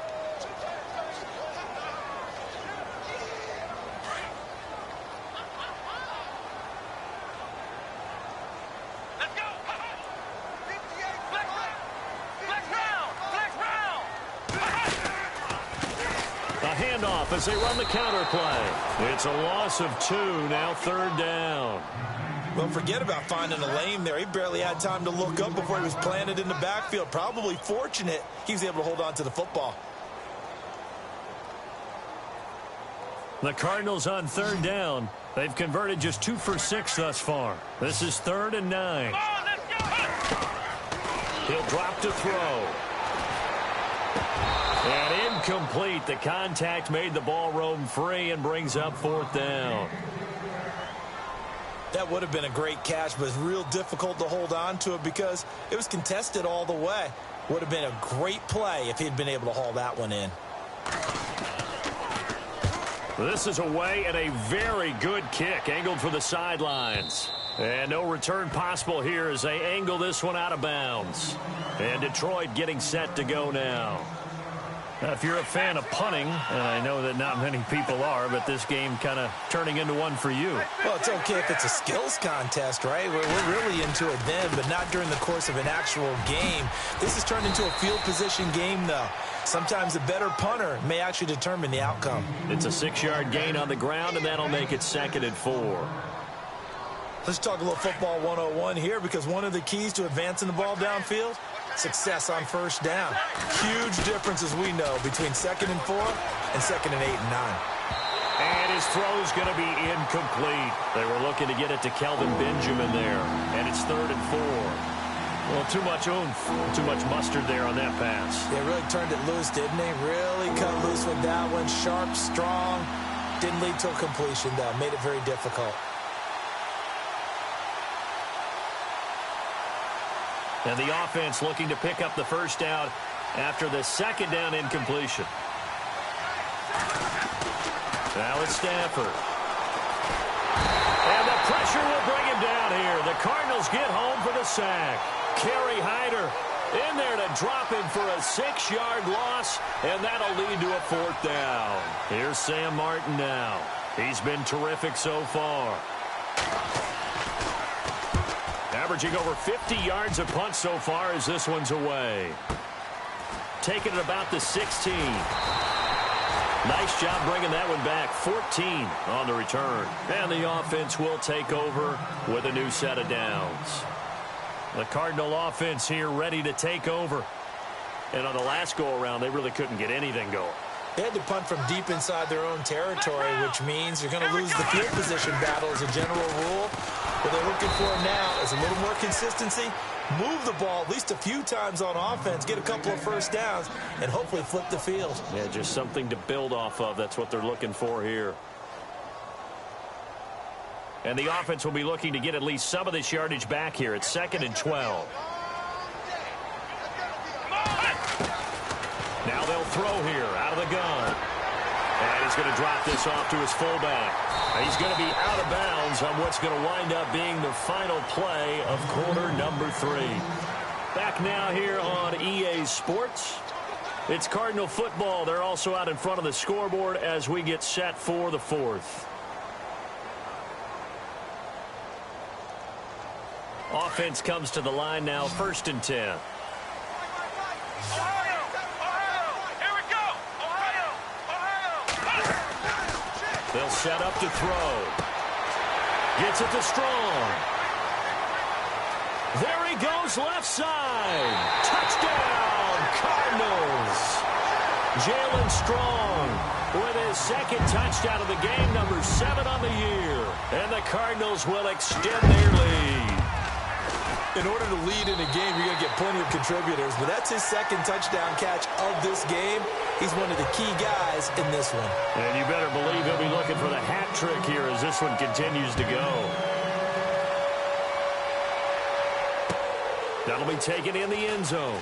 As they run the counter play. It's a loss of 2, now 3rd down. Well, forget about finding a lane there. He barely had time to look up before he was planted in the backfield. Probably fortunate he was able to hold on to the football. The Cardinals on 3rd down. They've converted just 2 for 6 thus far. This is 3rd and 9. He'll drop to throw. And incomplete. The contact made the ball roam free and brings up 4th down. That would have been a great catch, but it's real difficult to hold on to it because it was contested all the way. Would have been a great play if he'd been able to haul that one in. This is away and a very good kick, angled for the sidelines. And no return possible here as they angle this one out of bounds. And Detroit getting set to go now. Now, if you're a fan of punting, and I know that not many people are, but this game kind of turning into one for you. Well, it's okay if it's a skills contest, right? We're really into it then, but not during the course of an actual game. This has turned into a field position game, though. Sometimes a better punter may actually determine the outcome. It's a 6-yard gain on the ground, and that'll make it 2nd and 4. Let's talk a little football 101 here, because one of the keys to advancing the ball downfield, success on first down. Huge difference, as we know, between 2nd and 4 and 2nd and 8 and 9. And his throw's going to be incomplete. They were looking to get it to Kelvin Benjamin there, and it's 3rd and 4. Well, too much oomph, too much mustard there on that pass. They really turned it loose, didn't they? Really cut loose with that one. Sharp, strong. Didn't lead to a completion, though. Made it very difficult. And the offense looking to pick up the first down after the 2nd down incompletion. Now it's Stafford. And the pressure will bring him down here. The Cardinals get home for the sack. Kerry Hyder in there to drop him for a 6-yard loss, and that'll lead to a 4th down. Here's Sam Martin now. He's been terrific so far. Averaging over 50 yards a punt so far as this one's away. Taking it about the 16. Nice job bringing that one back. 14 on the return. And the offense will take over with a new set of downs. The Cardinal offense here ready to take over. And on the last go-around, they really couldn't get anything going. They had to punt from deep inside their own territory, which means you're going to lose the field position battle as a general rule. What they're looking for now is a little more consistency, move the ball at least a few times on offense, get a couple of first downs, and hopefully flip the field. Yeah, just something to build off of. That's what they're looking for here. And the offense will be looking to get at least some of this yardage back here. It's 2nd and 12. Now they'll throw here out of the gun. And he's going to drop this off to his fullback. He's going to be out of bounds on what's going to wind up being the final play of quarter number 3. Back now here on EA Sports. It's Cardinal football. They're also out in front of the scoreboard as we get set for the 4th. Offense comes to the line now, 1st and 10. Ohio! Ohio! Here we go! Ohio! Ohio! They'll set up to throw. Gets it to Strong. There he goes, left side. Touchdown, Cardinals. Jalen Strong with his 2nd touchdown of the game, number 7 on the year. And the Cardinals will extend their lead. In order to lead in a game, you're going to get plenty of contributors, but that's his 2nd touchdown catch of this game. He's one of the key guys in this one. And you better believe he'll be looking for the hat trick here as this one continues to go. That'll be taken in the end zone.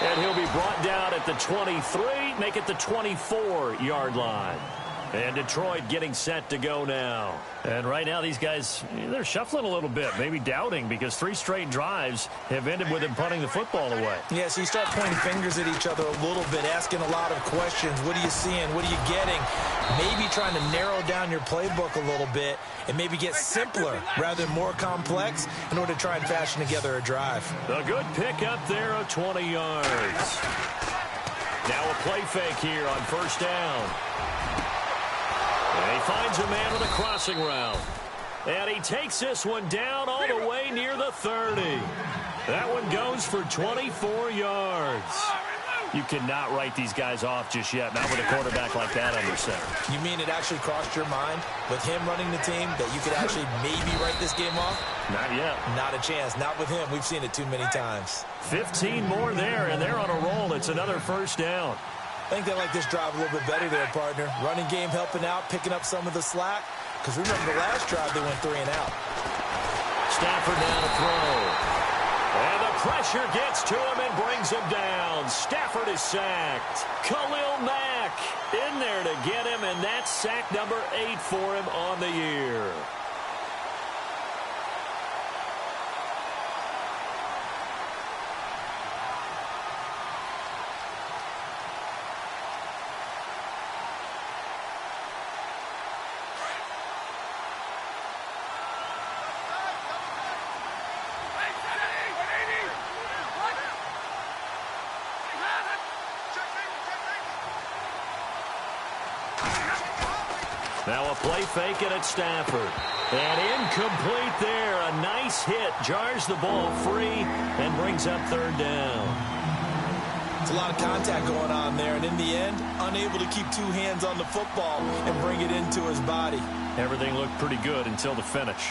And he'll be brought down at the 23, make it the 24-yard line. And Detroit getting set to go now. And right now these guys, they're shuffling a little bit, maybe doubting, because 3 straight drives have ended with them punting the football away. Yeah, so you start pointing fingers at each other a little bit, asking a lot of questions. What are you seeing? What are you getting? Maybe trying to narrow down your playbook a little bit and maybe get simpler rather than more complex in order to try and fashion together a drive. A good pick up there of 20 yards. Now a play fake here on 1st down. And he finds a man with a crossing route. And he takes this one down all the way near the 30. That one goes for 24 yards. You cannot write these guys off just yet, not with a quarterback like that under center. You mean it actually crossed your mind with him running the team that you could actually maybe write this game off? Not yet. Not a chance. Not with him. We've seen it too many times. 15 more there, and they're on a roll. It's another 1st down. I think they like this drive a little bit better there, partner. Running game helping out, picking up some of the slack. Because remember the last drive, they went 3 and out. Stafford down to throw. And the pressure gets to him and brings him down. Stafford is sacked. Khalil Mack in there to get him, and that's sack number 8 for him on the year. Now a play fake it at Stafford. And incomplete there. A nice hit. Jars the ball free and brings up 3rd down. It's a lot of contact going on there. And in the end, unable to keep 2 hands on the football and bring it into his body. Everything looked pretty good until the finish.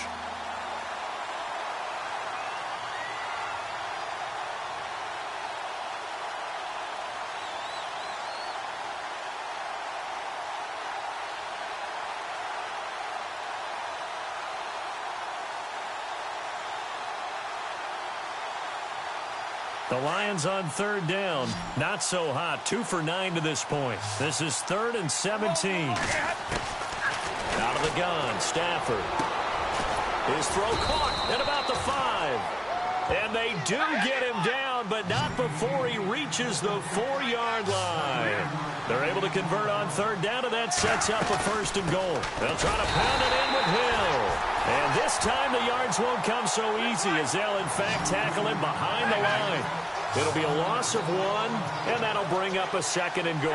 The Lions on 3rd down. Not so hot. 2 for 9 to this point. This is 3rd and 17. Out of the gun, Stafford. His throw caught at about the 5. And they do get him down, but not before he reaches the 4-yard line. They're able to convert on 3rd down, and that sets up a 1st and goal. They'll try to pound it in with Hill. And this time the yards won't come so easy as they'll, in fact, tackle him behind the line. It'll be a loss of 1, and that'll bring up a 2nd and goal.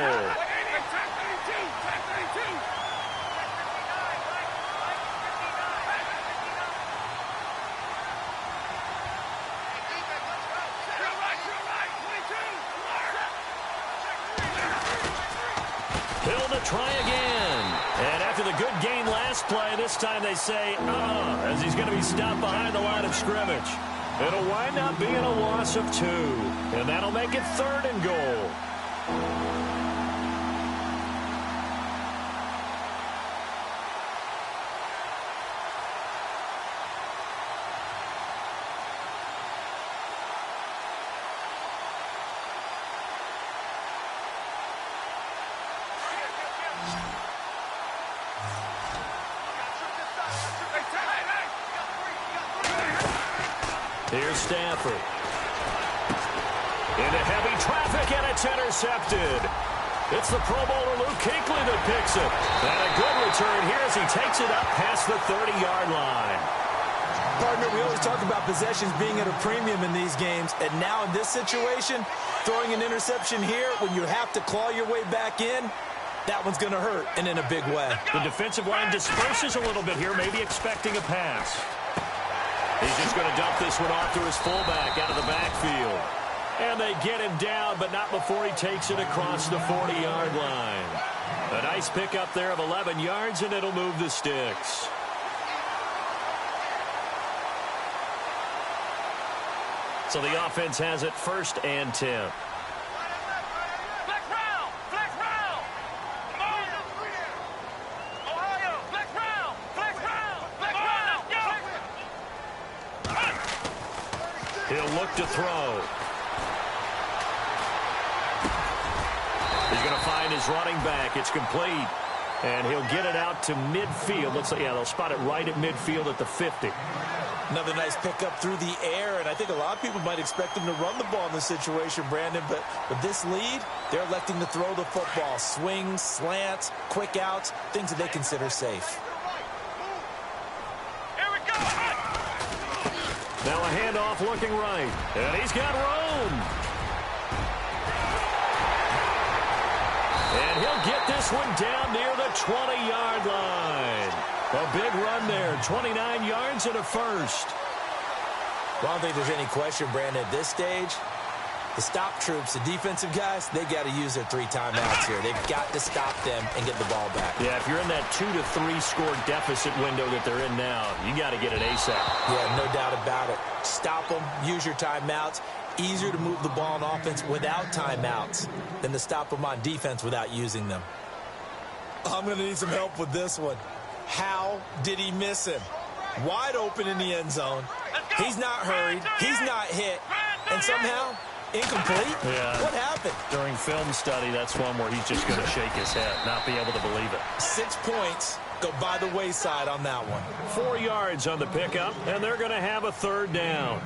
Hill to try again. And after the good gain last play, this time they say, as he's going to be stopped behind the line of scrimmage. It'll wind up being a loss of 2. And that'll make it 3rd and goal. Here's Stafford. Into heavy traffic, and it's intercepted. It's the Pro Bowler Luke Kuechly that picks it. And a good return here as he takes it up past the 30-yard line. Partner, we always talk about possessions being at a premium in these games, and now in this situation, throwing an interception here when you have to claw your way back in, that one's going to hurt, and in a big way. The defensive line disperses a little bit here, maybe expecting a pass. He's just going to dump this one off to his fullback out of the backfield. And they get him down, but not before he takes it across the 40-yard line. A nice pickup there of 11 yards, and it'll move the sticks. So the offense has it 1st and 10. Flex round! Flex round! Come on! Ohio! Flex round! Flex round! Flex round! Let's go! He'll look to throw. He's going to find his running back. It's complete. And he'll get it out to midfield. Looks like, yeah, they'll spot it right at midfield at the 50. Another nice pickup through the air, and I think a lot of people might expect him to run the ball in this situation, Brandon, but with this lead, they're electing to throw the football. Swings, slants, quick outs, things that they consider safe. Here we go! Now a handoff looking right, and he's got room. And he'll get this one down near the 20-yard line. A big run there, 29 yards and a first. Well, I don't think there's any question, Brandon, at this stage, the stop troops, the defensive guys, they got to use their 3 timeouts here. They've got to stop them and get the ball back. Yeah, if you're in that 2 to 3 score deficit window that they're in now, you got to get it ASAP. Yeah, no doubt about it. Stop them, use your timeouts. Easier to move the ball on offense without timeouts than to stop them on defense without using them. I'm going to need some help with this one. How did he miss him? Wide open in the end zone. He's not hurried. He's not hit. And somehow, incomplete? Yeah. What happened? During film study, that's one where he's just going to shake his head, not be able to believe it. 6 points go by the wayside on that one. 4 yards on the pickup, and they're going to have a 3rd down.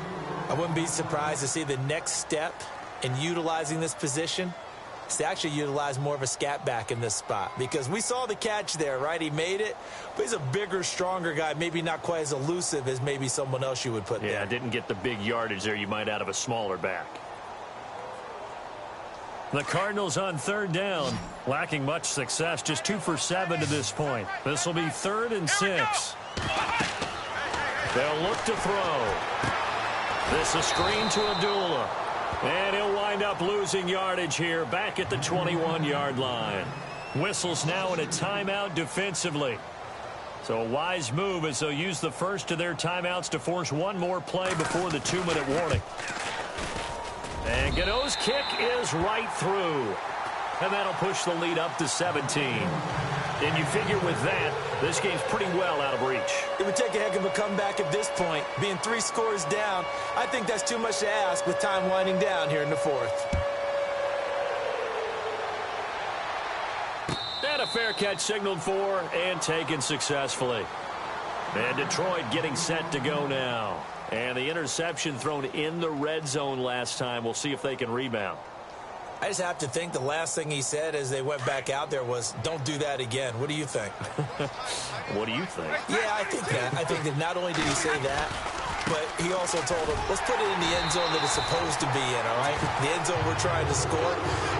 I wouldn't be surprised to see the next step in utilizing this position is to actually utilize more of a scat back in this spot, because we saw the catch there, right? He made it, but he's a bigger, stronger guy, maybe not quite as elusive as maybe someone else you would put there. Yeah, didn't get the big yardage there you might out of a smaller back. The Cardinals on 3rd down, lacking much success, just 2 for 7 to this point. This will be 3rd and 6. They'll look to throw. This a screen to Abdullah. And he'll wind up losing yardage here back at the 21-yard line. Whistles now in a timeout defensively. So a wise move as they'll use the first of their timeouts to force one more play before the 2-minute warning. And Gano's kick is right through. And that'll push the lead up to 17. And you figure with that, this game's pretty well out of reach. It would take a heck of a comeback at this point. Being 3 scores down, I think that's too much to ask with time winding down here in the 4th. And a fair catch signaled for and taken successfully. And Detroit getting set to go now. And the interception thrown in the red zone last time. We'll see if they can rebound. I just have to think the last thing he said as they went back out there was, don't do that again. What do you think? What do you think? Yeah, I think that. I think that not only did he say that, but he also told him, let's put it in the end zone that it's supposed to be in, all right? The end zone we're trying to score.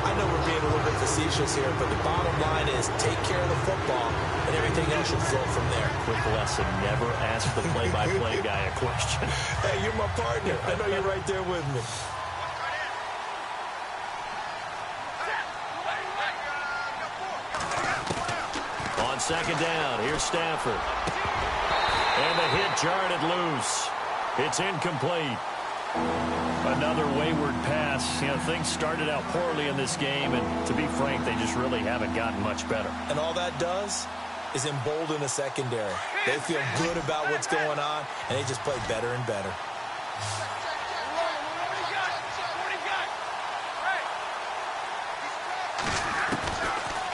I know we're being a little bit facetious here, but the bottom line is take care of the football, and everything else should flow from there. Quick lesson, never ask the play-by-play guy a question. Hey, you're my partner. I know you're right there with me. On 2nd down, here's Stafford. And the hit jarred it loose. It's incomplete. Another wayward pass. You know, things started out poorly in this game, and to be frank, they just really haven't gotten much better. And all that does is embolden the secondary. They feel good about what's going on, and they just play better and better.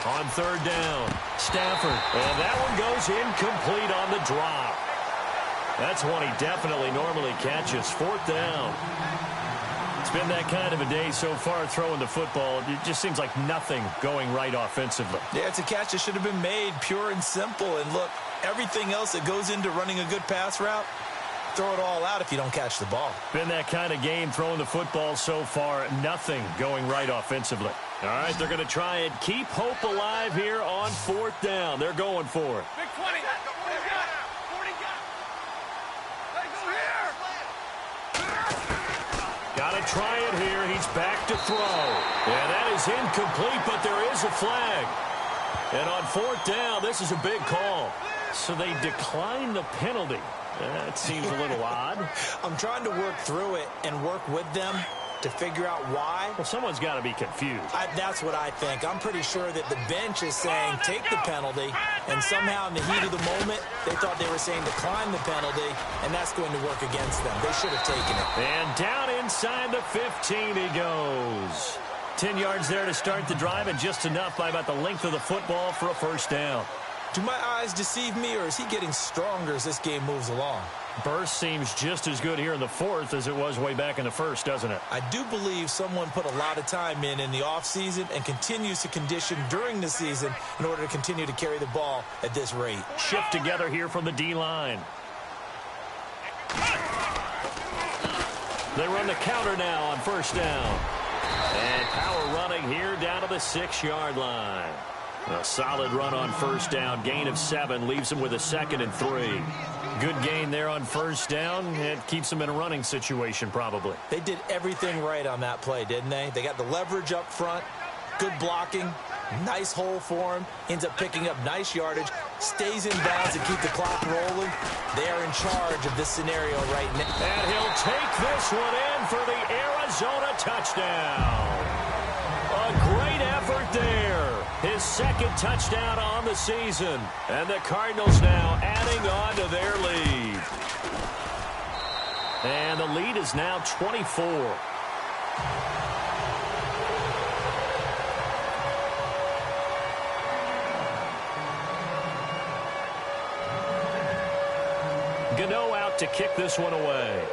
On 3rd down, Stafford. And that one goes incomplete on the drop. That's one he definitely normally catches. 4th down. It's been that kind of a day so far throwing the football. It just seems like nothing going right offensively. Yeah, it's a catch that should have been made, pure and simple. And look, everything else that goes into running a good pass route, throw it all out if you don't catch the ball. Been that kind of game throwing the football so far. Nothing going right offensively. All right, they're going to try and keep hope alive here on 4th down. They're going for it. Big 20. 40 got. 40 got. Let it go here. Got to try it here. He's back to throw. And that is incomplete, but there is a flag. And on 4th down, this is a big call. So they decline the penalty. That seems a little odd. I'm trying to work through it and work with them to figure out why. Well, someone's got to be confused. That's what I think. I'm pretty sure that the bench is saying take the penalty, and somehow in the heat of the moment, they thought they were saying decline the penalty, and that's going to work against them. They should have taken it. And down inside the 15 he goes. 10 yards there to start the drive, and just enough by about the length of the football for a 1st down. Do my eyes deceive me, or is he getting stronger as this game moves along? Burst seems just as good here in the 4th as it was way back in the 1st, doesn't it? I do believe someone put a lot of time in the offseason and continues to condition during the season in order to continue to carry the ball at this rate. Shift together here from the D-line. They run the counter now on 1st down. And power running here down to the 6-yard line. A solid run on 1st down. Gain of 7 leaves him with a 2nd and 3. Good gain there on 1st down. It keeps them in a running situation probably. They did everything right on that play, didn't they? They got the leverage up front, good blocking, nice hole for him, ends up picking up nice yardage, stays in bounds to keep the clock rolling. They are in charge of this scenario right now. And he'll take this one in for the Arizona touchdown. A great effort there. His 2nd touchdown on the season. And the Cardinals now adding on to their lead. And the lead is now 24. Gano out to kick this one away.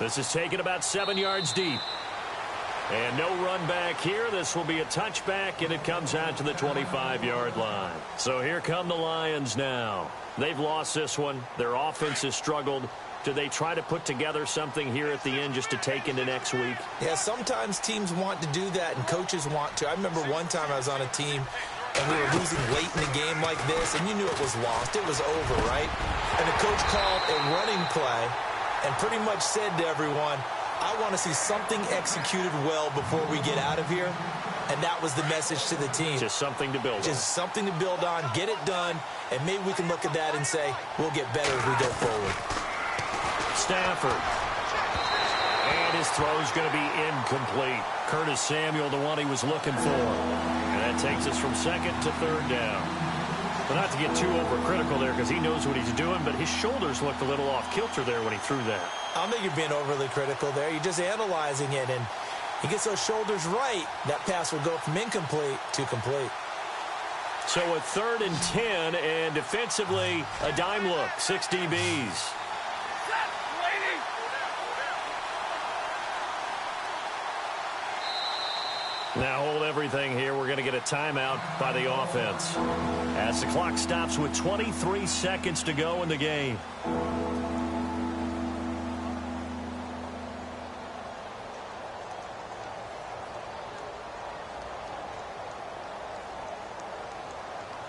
This is taken about 7 yards deep. And no run back here. This will be a touchback, and it comes out to the 25-yard line. So here come the Lions now. They've lost this one. Their offense has struggled. Do they try to put together something here at the end just to take into next week? Yeah, sometimes teams want to do that, and coaches want to. I remember one time I was on a team, and we were losing late in the game like this, and you knew it was lost. It was over, right? And the coach called a running play and pretty much said to everyone, I want to see something executed well before we get out of here. And that was the message to the team. Just something to build on. Just something to build on, get it done, and maybe we can look at that and say, we'll get better as we go forward. Stafford. And his throw is going to be incomplete. Curtis Samuel, the one he was looking for. And that takes us from 2nd to 3rd down. But not to get too overcritical there because he knows what he's doing, but his shoulders looked a little off kilter there when he threw that. I don't think you're being overly critical there. You're just analyzing it, and he gets those shoulders right. That pass will go from incomplete to complete. So a 3rd and 10, and defensively, a dime look, 6 DBs. Now hold everything here. We're going to get a timeout by the offense as the clock stops with 23 seconds to go in the game.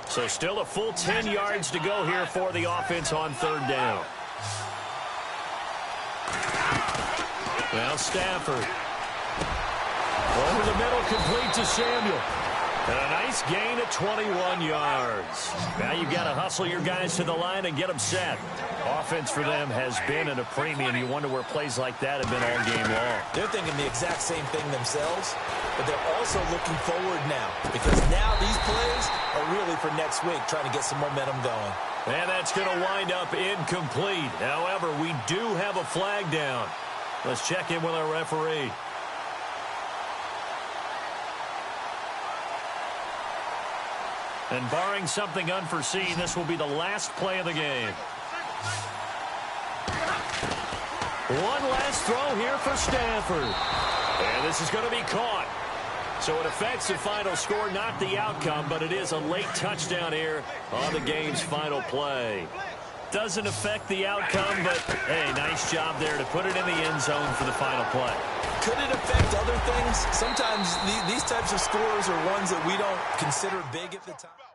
So still a full 10 yards to go here for the offense on 3rd down. Well, Stafford. Over the middle, complete to Samuel. And a nice gain at 21 yards. Now you've got to hustle your guys to the line and get them set. Offense for them has been at a premium. You wonder where plays like that have been all game long. They're thinking the exact same thing themselves, but they're also looking forward now because now these plays are really for next week, trying to get some momentum going. And that's going to wind up incomplete. However, we do have a flag down. Let's check in with our referee. And barring something unforeseen, this will be the last play of the game. One last throw here for Stanford. And this is going to be caught. So it affects the final score, not the outcome, but it is a late touchdown here on the game's final play. Doesn't affect the outcome, but, hey, nice job there to put it in the end zone for the final play. Could it affect other things? Sometimes these types of scores are ones that we don't consider big at the time.